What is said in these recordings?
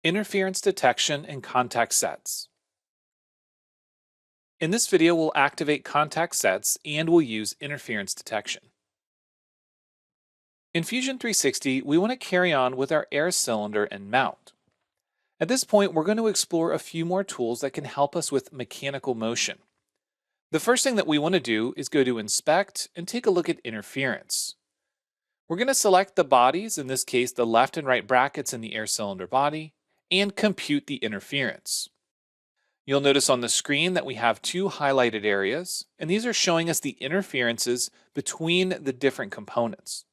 Interference detection and contact sets. In this video, we'll activate contact sets and we'll use interference detection. In Fusion 360, we want to carry on with our air cylinder and mount. At this point, we're going to explore a few more tools that can help us with mechanical motion. The first thing that we want to do is go to Inspect and take a look at interference. We're going to select the bodies, in this case the left and right brackets in the air cylinder body, and compute the interference. You'll notice on the screen that we have two highlighted areas, and these are showing us the interferences between the different components.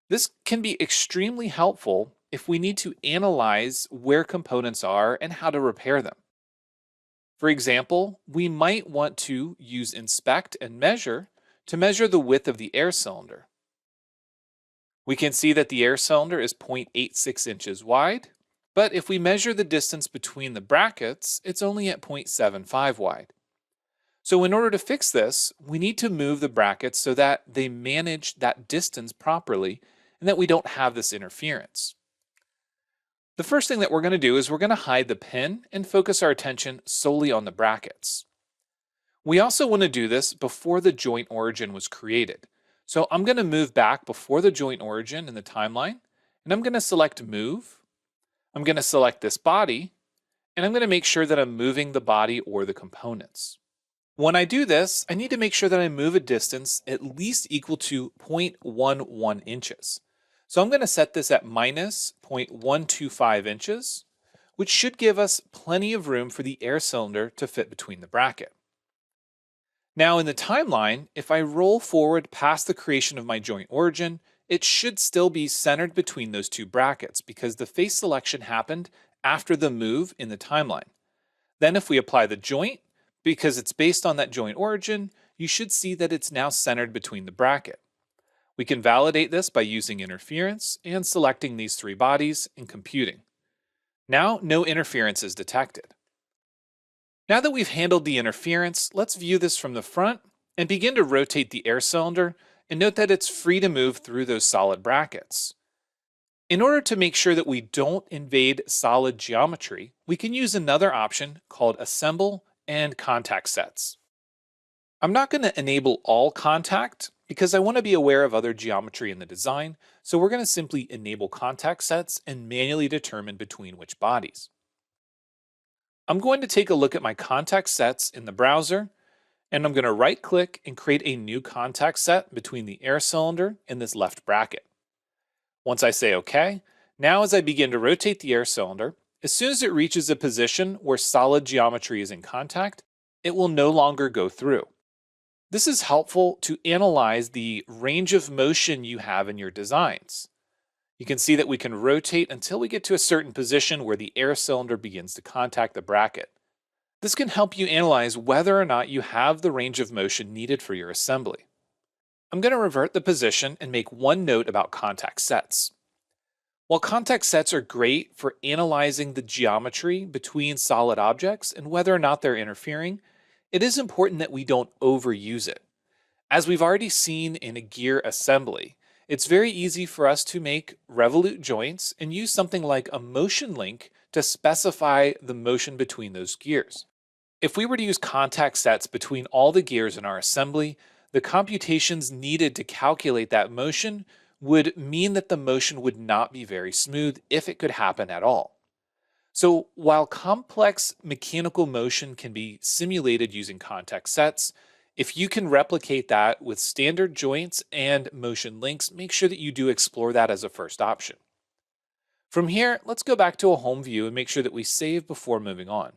This can be extremely helpful if we need to analyze where components are and how to repair them. For example, we might want to use Inspect and Measure to measure the width of the air cylinder. We can see that the air cylinder is 0.86 inches wide, but if we measure the distance between the brackets, it's only at 0.75 wide. So in order to fix this, we need to move the brackets so that they manage that distance properly and that we don't have this interference. The first thing that we're going to do is we're going to hide the pin and focus our attention solely on the brackets. We also want to do this before the joint origin was created. So I'm going to move back before the joint origin in the timeline, and I'm going to select Move. I'm going to select this body, and I'm going to make sure that I'm moving the body or the components. When I do this, I need to make sure that I move a distance at least equal to 0.11 inches. So I'm going to set this at minus 0.125 inches, which should give us plenty of room for the air cylinder to fit between the bracket. Now in the timeline, if I roll forward past the creation of my joint origin, it should still be centered between those two brackets because the face selection happened after the move in the timeline. Then if we apply the joint, because it's based on that joint origin, you should see that it's now centered between the bracket. We can validate this by using interference and selecting these three bodies and computing. Now no interference is detected. Now that we've handled the interference, let's view this from the front and begin to rotate the air cylinder, and note that it's free to move through those solid brackets. In order to make sure that we don't invade solid geometry, we can use another option called Assemble and Contact Sets. I'm not going to enable all contact because I want to be aware of other geometry in the design, so we're going to simply enable contact sets and manually determine between which bodies. I'm going to take a look at my contact sets in the browser, and I'm going to right-click and create a new contact set between the air cylinder and this left bracket. Once I say OK, now as I begin to rotate the air cylinder, as soon as it reaches a position where solid geometry is in contact, it will no longer go through. This is helpful to analyze the range of motion you have in your designs. You can see that we can rotate until we get to a certain position where the air cylinder begins to contact the bracket. This can help you analyze whether or not you have the range of motion needed for your assembly. I'm going to revert the position and make one note about contact sets. While contact sets are great for analyzing the geometry between solid objects and whether or not they're interfering, it is important that we don't overuse it. As we've already seen in a gear assembly, it's very easy for us to make revolute joints and use something like a motion link to specify the motion between those gears. If we were to use contact sets between all the gears in our assembly, the computations needed to calculate that motion would mean that the motion would not be very smooth if it could happen at all. So while complex mechanical motion can be simulated using contact sets, if you can replicate that with standard joints and motion links, make sure that you do explore that as a first option. From here, let's go back to a home view and make sure that we save before moving on.